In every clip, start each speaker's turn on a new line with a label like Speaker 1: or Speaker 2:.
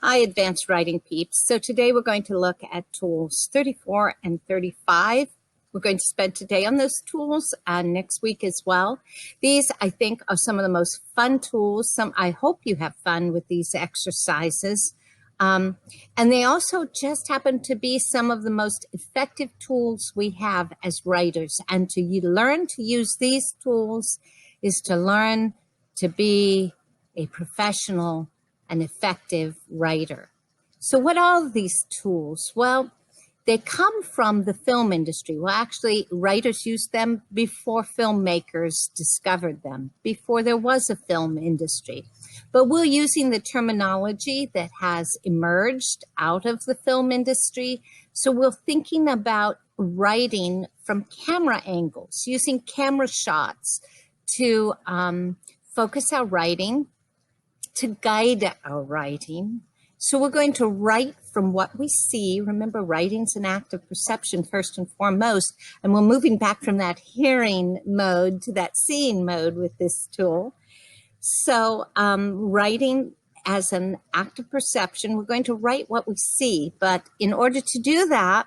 Speaker 1: Hi, Advanced Writing Peeps. So today we're going to look at tools 34 and 35. We're going to spend today on those tools and next week as well. These, I think, are some of the most fun tools. I hope you have fun with these exercises. And they also just happen to be some of the most effective tools we have as writers. And to learn to use these tools is to learn to be a professional and effective writer. So what are these tools? Well, they come from the film industry. Well, actually, writers used them before filmmakers discovered them, before there was a film industry. But we're using the terminology that has emerged out of the film industry. So we're thinking about writing from camera angles, using camera shots to focus our writing, to guide our writing. So we're going to write from what we see. Remember, writing's an act of perception first and foremost, and we're moving back from that hearing mode to that seeing mode with this tool. So writing as an act of perception, we're going to write what we see, but in order to do that,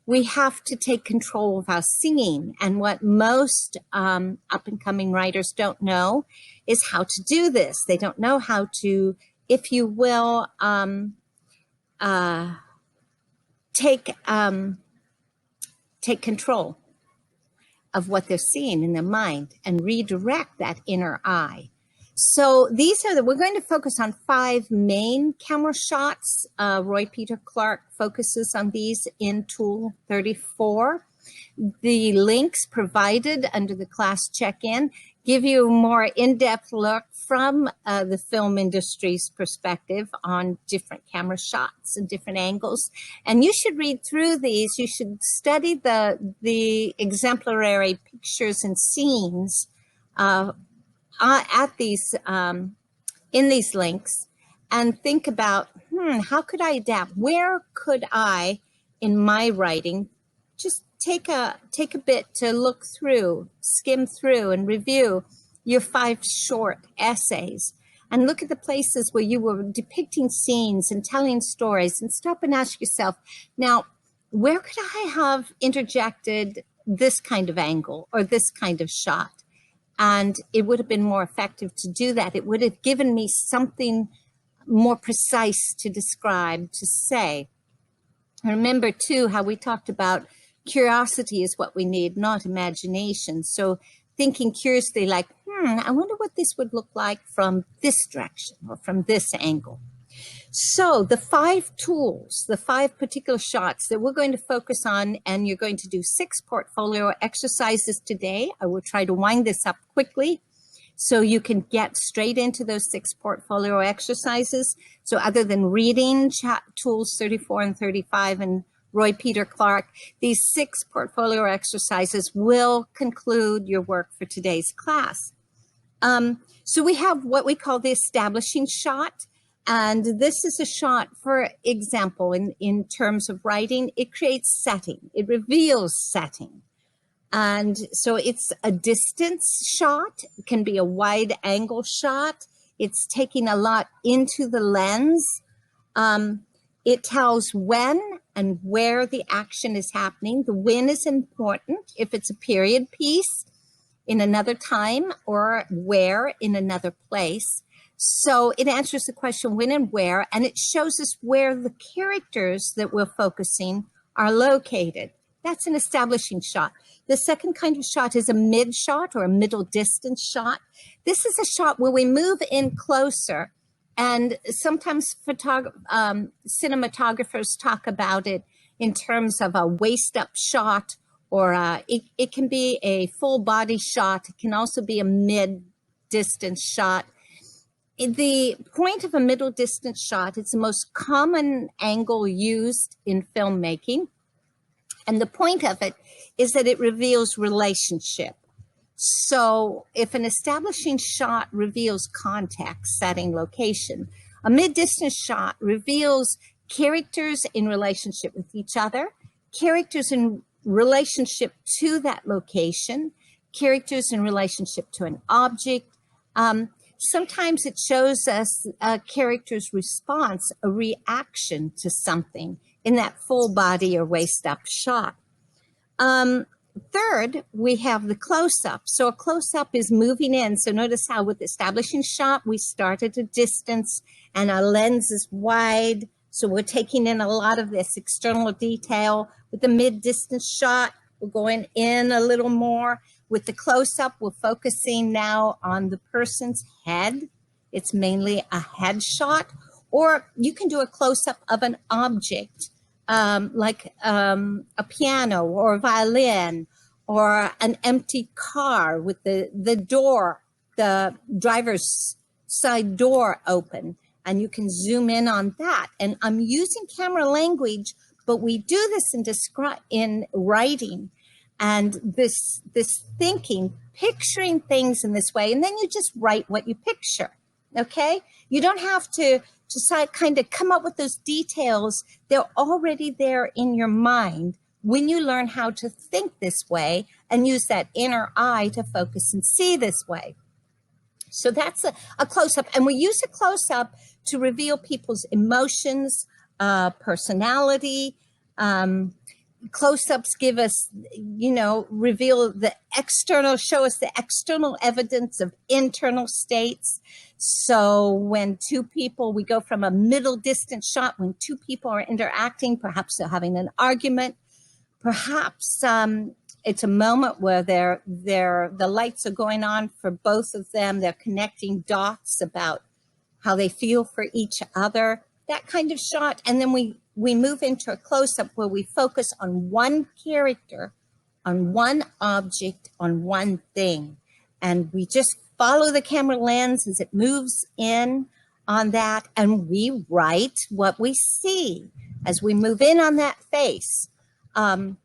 Speaker 1: we have to take control of our seeing. And what most up-and-coming writers don't know is how to do this. They don't know how to, if you will, take control of what they're seeing in their mind and redirect that inner eye. So we're going to focus on 5 main camera shots. Roy Peter Clark focuses on these in Tool 34. The links provided under the class check-in give you a more in-depth look from the film industry's perspective on different camera shots and different angles. And you should read through these. You should study the exemplary pictures and scenes at these in these links, and think about, how could I adapt? Where could I, in my writing, just take a bit to look through, skim through, and review your 5 short essays, and look at the places where you were depicting scenes and telling stories, and stop and ask yourself, now, where could I have interjected this kind of angle or this kind of shot? And it would have been more effective to do that. It would have given me something more precise to describe, to say. Remember, too, how we talked about curiosity is what we need, not imagination. So thinking curiously like, I wonder what this would look like from this direction or from this angle. So the 5 tools, the 5 particular shots that we're going to focus on, and you're going to do 6 portfolio exercises today. I will try to wind this up quickly so you can get straight into those 6 portfolio exercises. So other than reading tools 34 and 35 and Roy Peter Clark, these 6 portfolio exercises will conclude your work for today's class. So we have what we call the establishing shot. And this is a shot, for example, in terms of writing, it creates setting, it reveals setting. And so it's a distance shot, it can be a wide angle shot. It's taking a lot into the lens. It tells when and where the action is happening. The when is important if it's a period piece in another time, or where in another place. So it answers the question when and where, and it shows us where the characters that we're focusing are located. That's an establishing shot. The second kind of shot is a mid shot or a middle distance shot. This is a shot where we move in closer, and sometimes cinematographers talk about it in terms of a waist-up shot, or it can be a full body shot. It can also be a mid-distance shot. The point of a middle distance shot is the most common angle used in filmmaking. And the point of it is that it reveals relationship. So if an establishing shot reveals context, setting, location, a mid-distance shot reveals characters in relationship with each other, characters in relationship to that location, characters in relationship to an object. Sometimes it shows us a character's response, a reaction to something in that full body or waist up shot. Third, we have the close-up. So a close-up is moving in. So notice how with establishing shot, we start at a distance and our lens is wide. So we're taking in a lot of this external detail. With the mid-distance shot, we're going in a little more. With the close-up, we're focusing now on the person's head. It's mainly a head shot. Or you can do a close-up of an object. Like a piano or a violin or an empty car with the door, the driver's side door open, and you can zoom in on that. And I'm using camera language, but we do this in writing and this thinking, picturing things in this way, and then you just write what you picture. Okay, you don't have to kind of come up with those details. They're already there in your mind when you learn how to think this way and use that inner eye to focus and see this way. So that's a close-up. And we use a close-up to reveal people's emotions, personality. Close-ups give us, reveal the external, show us the external evidence of internal states. So when two people, we go from a middle distance shot, when two people are interacting, perhaps they're having an argument, perhaps it's a moment where the lights are going on for both of them. They're connecting dots about how they feel for each other, that kind of shot. And then we move into a close-up where we focus on one character, on one object, on one thing. And we just follow the camera lens as it moves in on that, and we write what we see as we move in on that face. And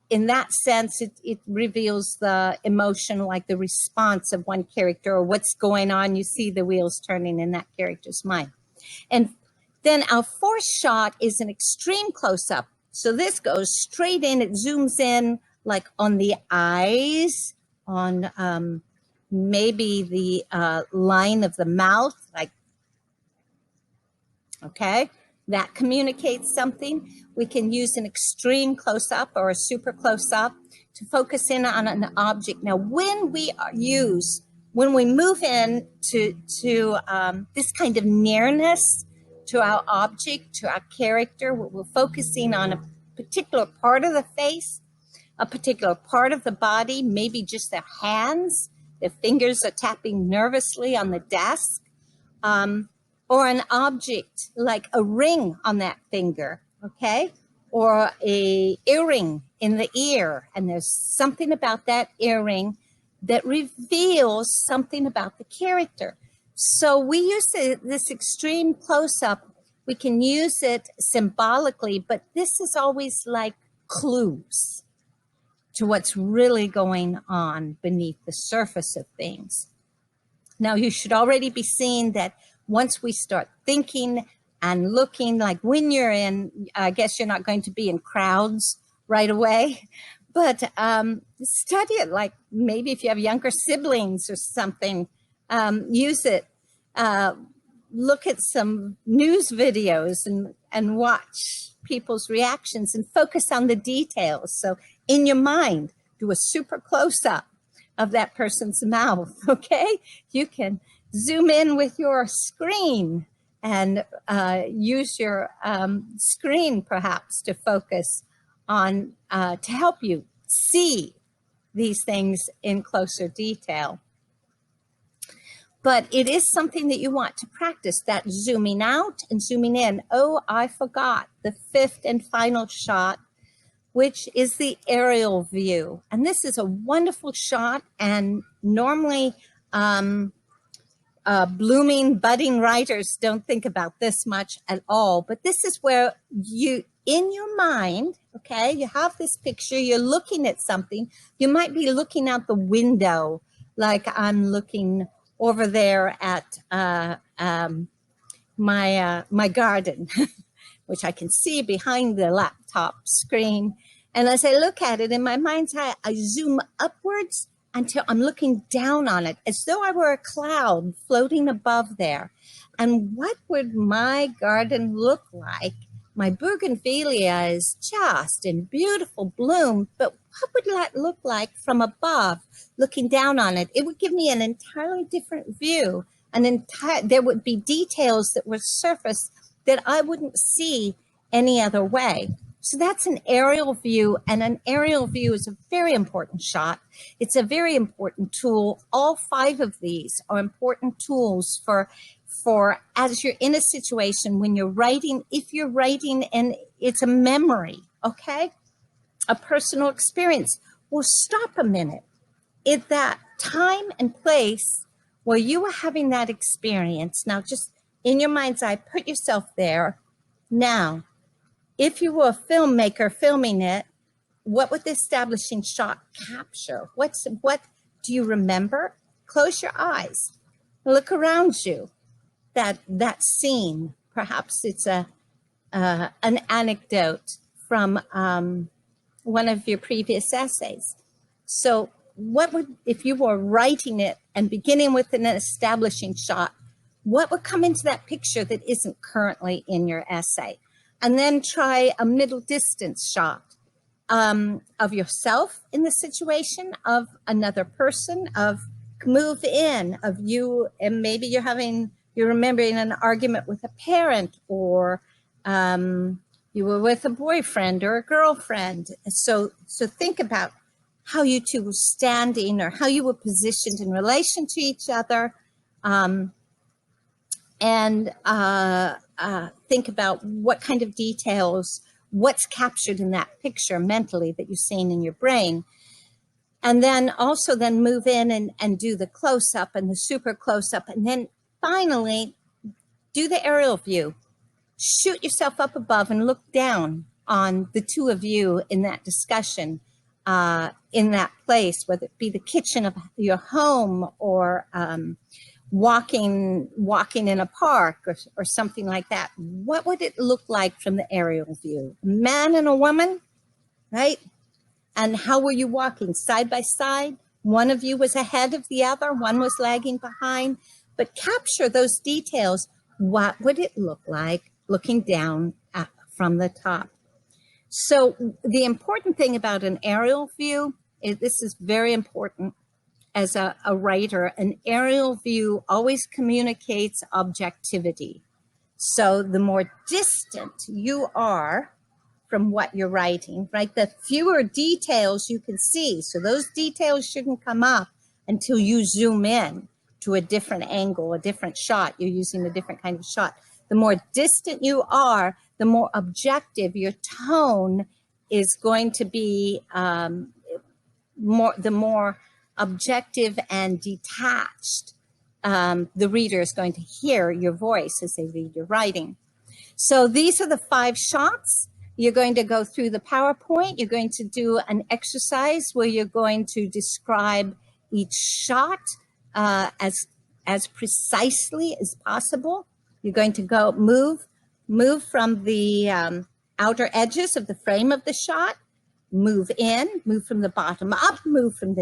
Speaker 1: in that sense, it reveals the emotion, like the response of one character or what's going on. You see the wheels turning in that character's mind. And then our fourth shot is an extreme close-up. So this goes straight in, it zooms in like on the eyes, on maybe the line of the mouth, like, okay, that communicates something. We can use an extreme close-up or a super close-up to focus in on an object. Now, when we move in to this kind of nearness to our object, to our character, we're focusing on a particular part of the face, a particular part of the body, maybe just their hands, their fingers are tapping nervously on the desk, or an object like a ring on that finger, okay? Or a earring in the ear, and there's something about that earring that reveals something about the character. So we use this extreme close-up. We can use it symbolically, but this is always like clues to what's really going on beneath the surface of things. Now, you should already be seeing that once we start thinking and looking, like when you're in, I guess you're not going to be in crowds right away, but study it, like maybe if you have younger siblings or something, use it. Look at some news videos and watch people's reactions and focus on the details. So in your mind, do a super close-up of that person's mouth, okay? You can zoom in with your screen and use your screen perhaps to focus on, to help you see these things in closer detail. But it is something that you want to practice, that zooming out and zooming in. Oh, I forgot the fifth and final shot, which is the aerial view. And this is a wonderful shot, and normally blooming, budding writers don't think about this much at all. But this is where you, in your mind, okay, you have this picture, you're looking at something. You might be looking out the window, like I'm looking over there at my garden, which I can see behind the laptop screen. And as I look at it in my mind's eye, I zoom upwards until I'm looking down on it as though I were a cloud floating above there. And what would my garden look like? My bougainvillea is just in beautiful bloom, but what would that look like from above, looking down on it? It would give me an entirely different view. There would be details that would surface that I wouldn't see any other way. So that's an aerial view, and an aerial view is a very important shot. It's a very important tool. All 5 of these are important tools for as you're in a situation when you're writing, if you're writing and it's a memory, okay, a personal experience. Well, stop a minute. At that time and place where you were having that experience, now just in your mind's eye, put yourself there. Now, if you were a filmmaker filming it, what would the establishing shot capture? What do you remember? Close your eyes. Look around you. That scene. Perhaps it's an anecdote from one of your previous essays. So what would, if you were writing it and beginning with an establishing shot, what would come into that picture that isn't currently in your essay? And then try a middle distance shot of yourself in the situation, of another person, of move in, of you, and maybe you're remembering an argument with a parent, or you were with a boyfriend or a girlfriend. So think about how you two were standing, or how you were positioned in relation to each other. Think about what kind of details, what's captured in that picture mentally that you're seeing in your brain. And then also then move in and do the close-up and the super close-up. And then finally, do the aerial view. Shoot yourself up above and look down on the 2 of you in that discussion, in that place, whether it be the kitchen of your home, or walking in a park, or something like that. What would it look like from the aerial view? A man and a woman, right? And how were you walking? Side by side? One of you was ahead of the other, one was lagging behind. But capture those details. What would it look like looking down from the top? So the important thing about an aerial view is, this is very important as a writer, an aerial view always communicates objectivity. So the more distant you are from what you're writing, right, the fewer details you can see. So those details shouldn't come up until you zoom in to a different angle, a different shot. You're using a different kind of shot. The more distant you are, the more objective your tone is going to be, the more objective and detached the reader is going to hear your voice as they read your writing. So these are the 5 shots. You're going to go through the PowerPoint. You're going to do an exercise where you're going to describe each shot as precisely as possible. You're going to go move from the outer edges of the frame of the shot, move in, move from the bottom up, move from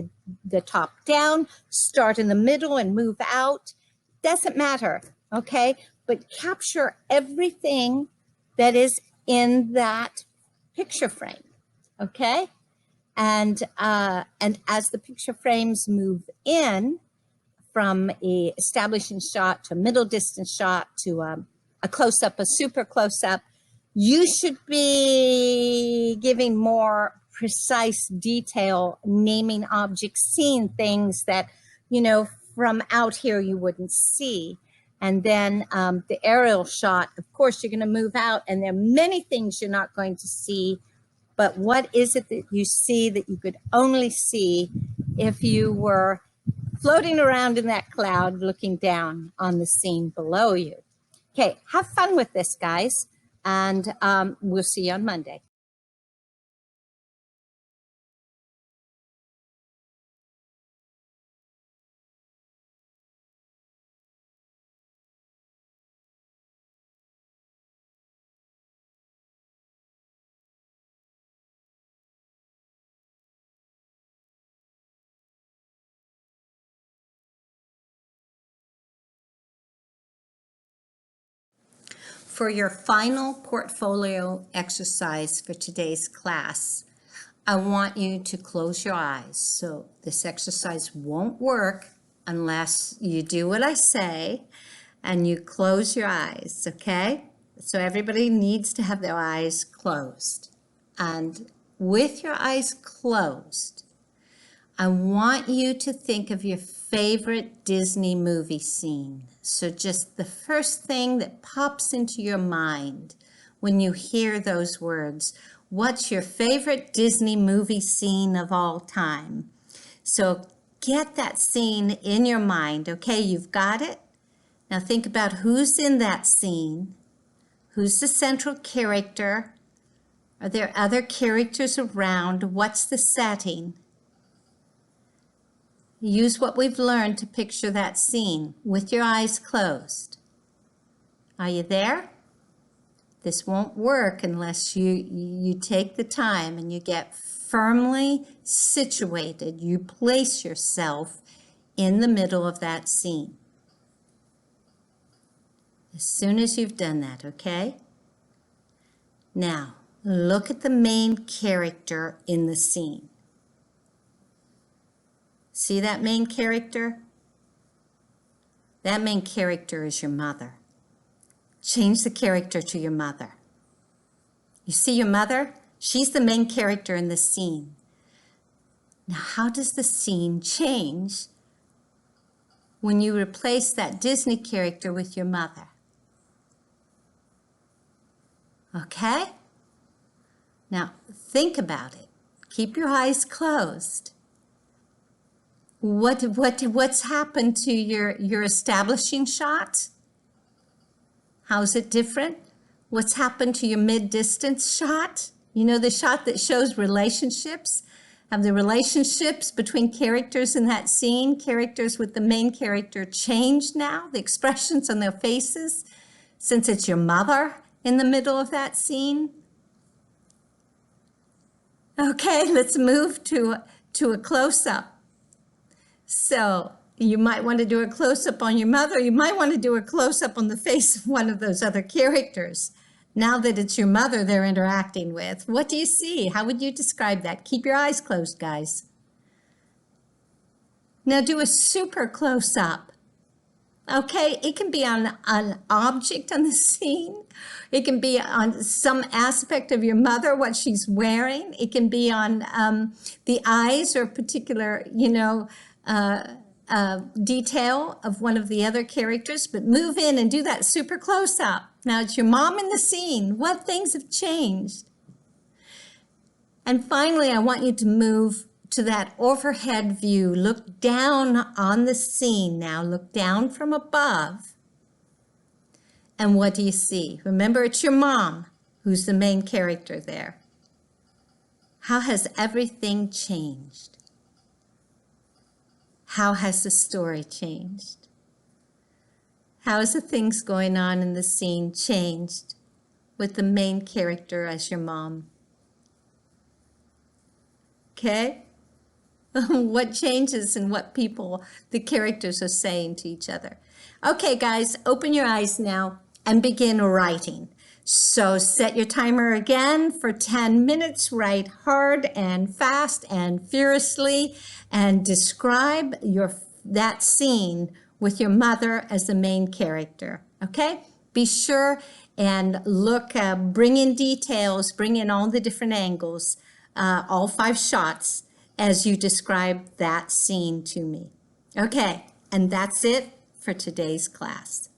Speaker 1: the top down, start in the middle and move out. Doesn't matter, okay? But capture everything that is in that picture frame, okay? And as the picture frames move in from a establishing shot to a middle distance shot to a close-up, a super close-up, you should be giving more precise detail, naming objects, seeing things that, you know, from out here you wouldn't see. And then the aerial shot, of course, you're going to move out, and there are many things you're not going to see. But what is it that you see that you could only see if you were floating around in that cloud looking down on the scene below you? Okay, have fun with this, guys, and we'll see you on Monday. For your final portfolio exercise for today's class, I want you to close your eyes. So this exercise won't work unless you do what I say and you close your eyes, okay? So everybody needs to have their eyes closed. And with your eyes closed, I want you to think of your favorite Disney movie scene. So just the first thing that pops into your mind when you hear those words. What's your favorite Disney movie scene of all time? So get that scene in your mind. Okay, you've got it. Now think about who's in that scene. Who's the central character? Are there other characters around? What's the setting? Use what we've learned to picture that scene with your eyes closed. Are you there? This won't work unless you take the time and you get firmly situated. You place yourself in the middle of that scene. As soon as you've done that, okay? Now, look at the main character in the scene. See that main character? That main character is your mother. Change the character to your mother. You see your mother? She's the main character in the scene. Now, how does the scene change when you replace that Disney character with your mother? Okay? Now, think about it. Keep your eyes closed. What's happened to your establishing shot? How's it different? What's happened to your mid-distance shot? You know, the shot that shows relationships? Have the relationships between characters in that scene, characters with the main character, changed now? The expressions on their faces, since it's your mother in the middle of that scene? Okay, let's move to a close-up. So you might want to do a close-up on your mother. You might want to do a close-up on the face of one of those other characters. Now that it's your mother they're interacting with, what do you see? How would you describe that? Keep your eyes closed, guys. Now do a super close-up. Okay, it can be on an object on the scene. It can be on some aspect of your mother, what she's wearing. It can be on the eyes or a particular, detail of one of the other characters, but move in and do that super close-up. Now it's your mom in the scene. What things have changed? And finally, I want you to move to that overhead view. Look down on the scene now. Look down from above. And what do you see? Remember, it's your mom who's the main character there. How has everything changed? How has the story changed? How has the things going on in the scene changed with the main character as your mom? Okay? What changes in what the characters are saying to each other? Okay, guys, open your eyes now and begin writing. So set your timer again for 10 minutes. Write hard and fast and furiously and describe that scene with your mother as the main character. Okay? Be sure and look, bring in details, bring in all the different angles, all 5 shots as you describe that scene to me. Okay, and that's it for today's class.